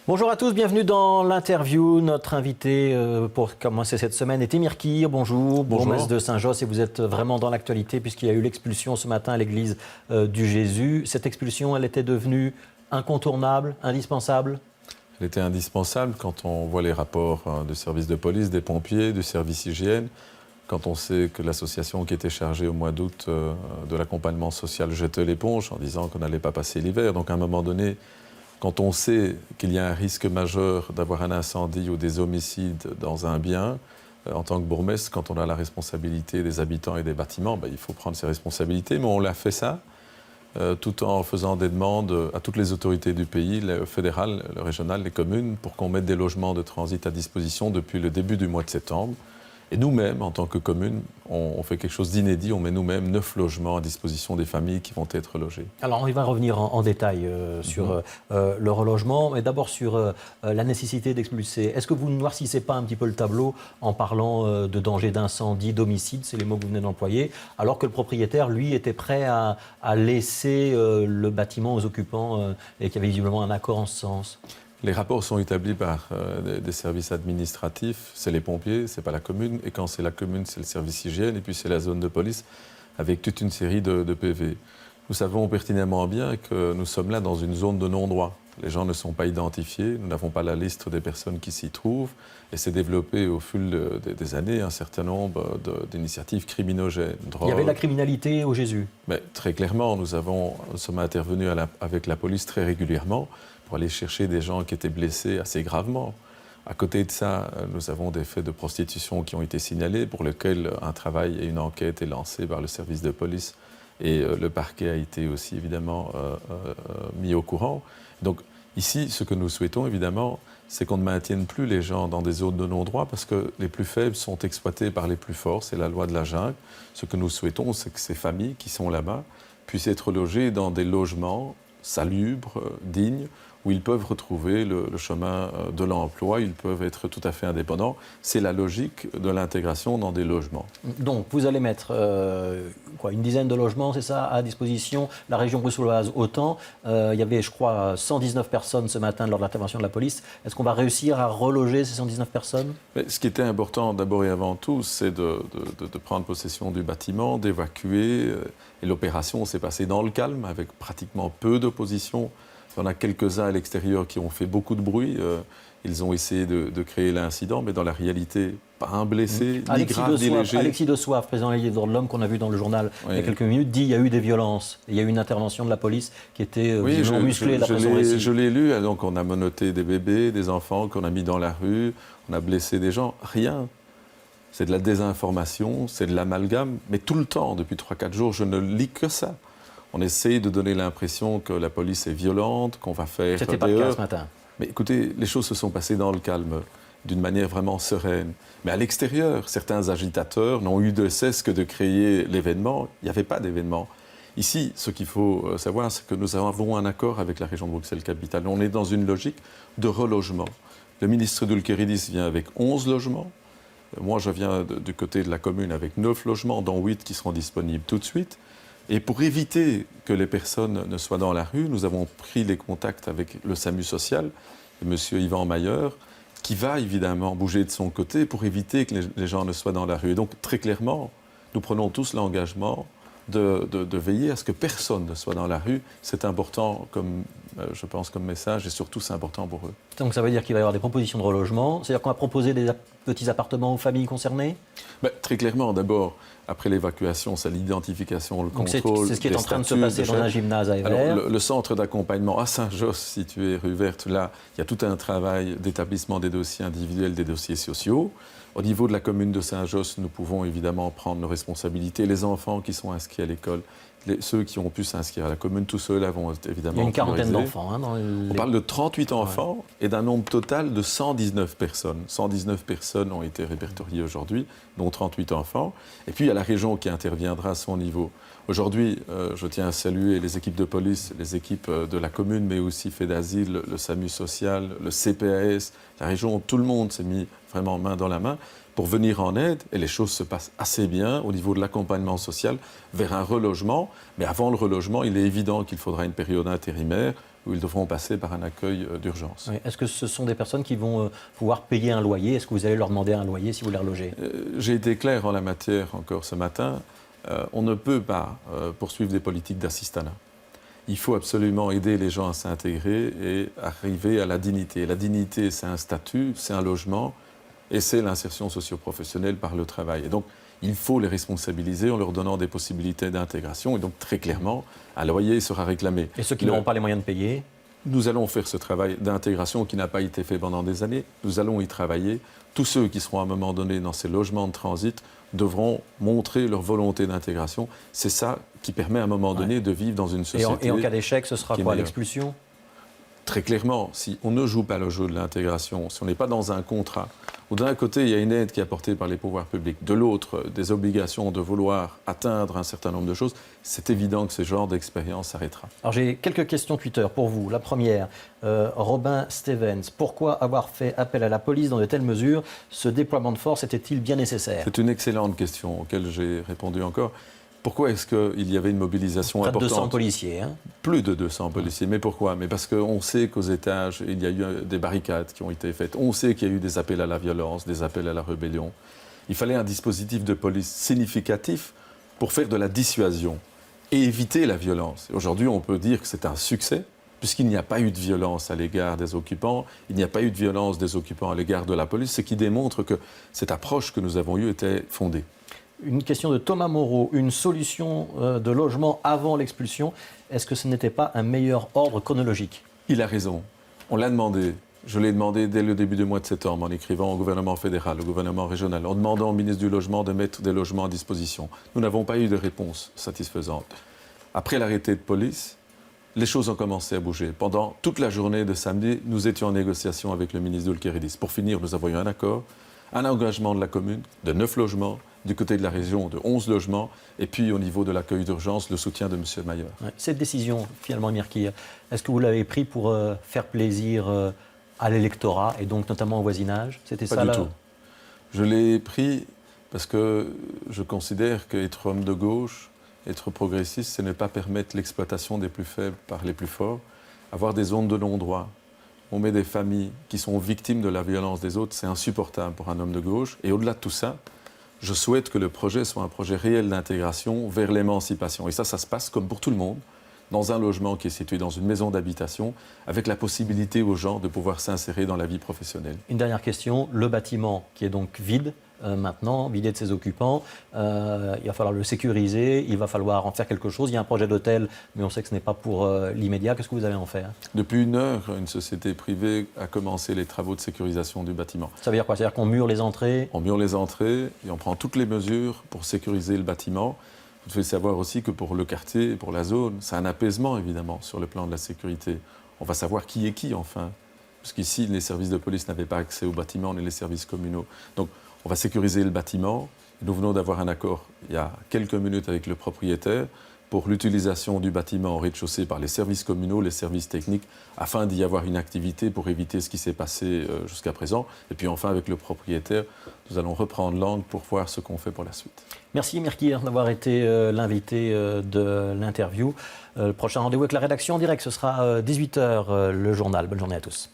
Bonjour à tous, bienvenue dans l'interview. Notre invité pour commencer cette semaine est Émir Kir. Bonjour, bourgmestre de Saint-Josse, et vous êtes vraiment dans l'actualité puisqu'il y a eu l'expulsion ce matin à l'église du Jésus. Cette expulsion, elle était devenue incontournable, indispensable? Elle était indispensable quand on voit les rapports du service de police, des pompiers, du service hygiène, quand on sait que l'association qui était chargée au mois d'août de l'accompagnement social jetait l'éponge en disant qu'on n'allait pas passer l'hiver. Donc à un moment donné, quand on sait qu'il y a un risque majeur d'avoir un incendie ou des homicides dans un bien, en tant que bourgmestre, quand on a la responsabilité des habitants et des bâtiments, il faut prendre ses responsabilités. Mais on l'a fait ça, tout en faisant des demandes à toutes les autorités du pays, le fédéral, le régional, les communes, pour qu'on mette des logements de transit à disposition depuis le début du mois de septembre. Et nous-mêmes, en tant que commune, on fait quelque chose d'inédit. On met nous-mêmes 9 logements à disposition des familles qui vont être logées. Alors, on va revenir en détail sur le relogement, mais d'abord sur la nécessité d'expulser. Est-ce que vous ne noircissez pas un petit peu le tableau en parlant de danger d'incendie, d'homicide, c'est les mots que vous venez d'employer, alors que le propriétaire, lui, était prêt à laisser le bâtiment aux occupants et qu'il y avait visiblement un accord en ce sens? Les rapports sont établis par des services administratifs, c'est les pompiers, c'est pas la commune, et quand c'est la commune, c'est le service hygiène, et puis c'est la zone de police, avec toute une série de PV. Nous savons pertinemment bien que nous sommes là dans une zone de non-droit. Les gens ne sont pas identifiés, nous n'avons pas la liste des personnes qui s'y trouvent, et c'est développé au fil des années un certain nombre d'initiatives criminogènes. Il y avait de la criminalité au Jésus? Mais très clairement, nous sommes intervenus avec la police très régulièrement pour aller chercher des gens qui étaient blessés assez gravement. À côté de ça, nous avons des faits de prostitution qui ont été signalés, pour lesquels un travail et une enquête est lancée par le service de police, et le parquet a été aussi évidemment mis au courant. Donc ici, ce que nous souhaitons évidemment, c'est qu'on ne maintienne plus les gens dans des zones de non-droit, parce que les plus faibles sont exploités par les plus forts, c'est la loi de la jungle. Ce que nous souhaitons, c'est que ces familles qui sont là-bas puissent être logées dans des logements salubres, dignes, où ils peuvent retrouver le chemin de l'emploi, ils peuvent être tout à fait indépendants. C'est la logique de l'intégration dans des logements. Donc, vous allez mettre une dizaine de logements, c'est ça, à disposition. La région bruxelloise, autant. Il y avait, je crois, 119 personnes ce matin lors de l'intervention de la police. Est-ce qu'on va réussir à reloger ces 119 personnes? Mais ce qui était important, d'abord et avant tout, c'est de prendre possession du bâtiment, d'évacuer. Et l'opération s'est passée dans le calme, avec pratiquement peu d'opposition. Il y en a quelques-uns à l'extérieur qui ont fait beaucoup de bruit. Ils ont essayé de créer l'incident, mais dans la réalité, pas un blessé, ni grave, ni léger. Alexis de Soif, président de l'Ordre de l'Homme, qu'on a vu dans le journal il y a quelques minutes, dit qu'il y a eu des violences. Il y a eu une intervention de la police qui était musclée d'après son récit. Je l'ai lu. Donc on a menotté des bébés, des enfants qu'on a mis dans la rue, on a blessé des gens. Rien. C'est de la désinformation, c'est de l'amalgame. Mais tout le temps, depuis 3-4 jours, je ne lis que ça. On essaye de donner l'impression que la police est violente, qu'on va faire... C'était pas le cas ce matin. Mais écoutez, les choses se sont passées dans le calme, d'une manière vraiment sereine. Mais à l'extérieur, certains agitateurs n'ont eu de cesse que de créer l'événement. Il n'y avait pas d'événement. Ici, ce qu'il faut savoir, c'est que nous avons un accord avec la région de Bruxelles-Capitale. On est dans une logique de relogement. Le ministre Dulkeridis vient avec 11 logements. Moi, je viens du côté de la commune avec 9 logements, dont 8 qui seront disponibles tout de suite. Et pour éviter que les personnes ne soient dans la rue, nous avons pris les contacts avec le SAMU social, et M. Yvan Mayer, qui va évidemment bouger de son côté pour éviter que les gens ne soient dans la rue. Et donc, très clairement, nous prenons tous l'engagement de veiller à ce que personne ne soit dans la rue. C'est important, je pense, comme message, et surtout, c'est important pour eux. Donc ça veut dire qu'il va y avoir des propositions de relogement, c'est-à-dire qu'on va proposer des petits appartements aux familles concernées? Très clairement, d'abord, après l'évacuation, c'est l'identification, le contrôle. C'est ce qui est en train de se passer dans un gymnase à Evere. Alors, le centre d'accompagnement à Saint-Josse, situé rue Verte, là, il y a tout un travail d'établissement des dossiers individuels, des dossiers sociaux. Au niveau de la commune de Saint-Josse, nous pouvons évidemment prendre nos responsabilités. Les enfants qui sont inscrits à l'école, ceux qui ont pu s'inscrire à la commune, tous ceux-là vont évidemment... Il y a une quarantaine d'enfants. On parle de 38 enfants et d'un nombre total de 119 personnes. 119 personnes ont été répertoriées aujourd'hui, dont 38 enfants. Et puis il y a la région qui interviendra à son niveau. Aujourd'hui, je tiens à saluer les équipes de police, les équipes de la commune, mais aussi Fait d'Asile, le SAMU social, le CPAS, la région, tout le monde s'est mis vraiment main dans la main pour venir en aide, et les choses se passent assez bien au niveau de l'accompagnement social vers un relogement. Mais avant le relogement, il est évident qu'il faudra une période intérimaire où ils devront passer par un accueil d'urgence. Oui. Est-ce que ce sont des personnes qui vont pouvoir payer un loyer? Est-ce que vous allez leur demander un loyer si vous les relogez? J'ai été clair en la matière encore ce matin. On ne peut pas poursuivre des politiques d'assistanat. Il faut absolument aider les gens à s'intégrer et arriver à la dignité. La dignité, c'est un statut, c'est un logement et c'est l'insertion socio-professionnelle par le travail. Et donc, il faut les responsabiliser en leur donnant des possibilités d'intégration. Et donc, très clairement, un loyer sera réclamé. Et ceux qui n'auront pas les moyens de payer? Nous allons faire ce travail d'intégration qui n'a pas été fait pendant des années. Nous allons y travailler. Tous ceux qui seront à un moment donné dans ces logements de transit devront montrer leur volonté d'intégration. C'est ça qui permet à un moment donné de vivre dans une société. Et en cas d'échec, ce sera quoi? L'expulsion? Très clairement, si on ne joue pas le jeu de l'intégration, si on n'est pas dans un contrat, où d'un côté, il y a une aide qui est apportée par les pouvoirs publics, de l'autre, des obligations de vouloir atteindre un certain nombre de choses, c'est évident que ce genre d'expérience s'arrêtera. Alors j'ai quelques questions Twitter pour vous. La première, Robin Stevens, pourquoi avoir fait appel à la police dans de telles mesures? Ce déploiement de force était-il bien nécessaire? C'est une excellente question auquel j'ai répondu encore. Pourquoi est-ce qu'il y avait une mobilisation Près de importante? 200 policiers. Hein? Plus de 200 policiers. Mais pourquoi? Mais parce qu'on sait qu'aux étages, il y a eu des barricades qui ont été faites. On sait qu'il y a eu des appels à la violence, des appels à la rébellion. Il fallait un dispositif de police significatif pour faire de la dissuasion et éviter la violence. Aujourd'hui, on peut dire que c'est un succès, puisqu'il n'y a pas eu de violence à l'égard des occupants, il n'y a pas eu de violence des occupants à l'égard de la police, ce qui démontre que cette approche que nous avons eue était fondée. Une question de Thomas Moreau, une solution de logement avant l'expulsion, est-ce que ce n'était pas un meilleur ordre chronologique? Il a raison. On l'a demandé. Je l'ai demandé dès le début du mois de septembre en écrivant au gouvernement fédéral, au gouvernement régional, en demandant au ministre du Logement de mettre des logements à disposition. Nous n'avons pas eu de réponse satisfaisante. Après l'arrêté de police, les choses ont commencé à bouger. Pendant toute la journée de samedi, nous étions en négociation avec le ministre Doulkeridis. Pour finir, nous avons eu un accord, un engagement de la commune de 9 logements, du côté de la région de 11 logements, et puis au niveau de l'accueil d'urgence, le soutien de M. Maillard. Cette décision, finalement, Mirkir, est-ce que vous l'avez prise pour faire plaisir à l'électorat et donc notamment au voisinage? C'était ça Pas du tout. Je l'ai pris parce que je considère qu'être homme de gauche, être progressiste, c'est ne pas permettre l'exploitation des plus faibles par les plus forts, avoir des zones de non-droit. On met des familles qui sont victimes de la violence des autres, c'est insupportable pour un homme de gauche. Et au-delà de tout ça, je souhaite que le projet soit un projet réel d'intégration vers l'émancipation. Et ça se passe comme pour tout le monde, dans un logement qui est situé dans une maison d'habitation, avec la possibilité aux gens de pouvoir s'insérer dans la vie professionnelle. Une dernière question, le bâtiment qui est donc vide maintenant, vidé de ses occupants, il va falloir le sécuriser, il va falloir en faire quelque chose. Il y a un projet d'hôtel, mais on sait que ce n'est pas pour l'immédiat. Qu'est-ce que vous allez en faire? Depuis 1 heure, une société privée a commencé les travaux de sécurisation du bâtiment. Ça veut dire quoi? C'est-à-dire qu'on mure les entrées? On mure les entrées et on prend toutes les mesures pour sécuriser le bâtiment. Vous devez savoir aussi que pour le quartier, pour la zone, c'est un apaisement évidemment sur le plan de la sécurité. On va savoir qui est qui enfin. Parce qu'ici, les services de police n'avaient pas accès au bâtiment, ni les services communaux. Donc, on va sécuriser le bâtiment. Nous venons d'avoir un accord il y a quelques minutes avec le propriétaire pour l'utilisation du bâtiment au rez-de-chaussée par les services communaux, les services techniques, afin d'y avoir une activité pour éviter ce qui s'est passé jusqu'à présent. Et puis enfin, avec le propriétaire, nous allons reprendre l'angle pour voir ce qu'on fait pour la suite. Merci Mirkir d'avoir été l'invité de l'interview. Le prochain rendez-vous avec la rédaction en direct, ce sera 18h, le journal. Bonne journée à tous.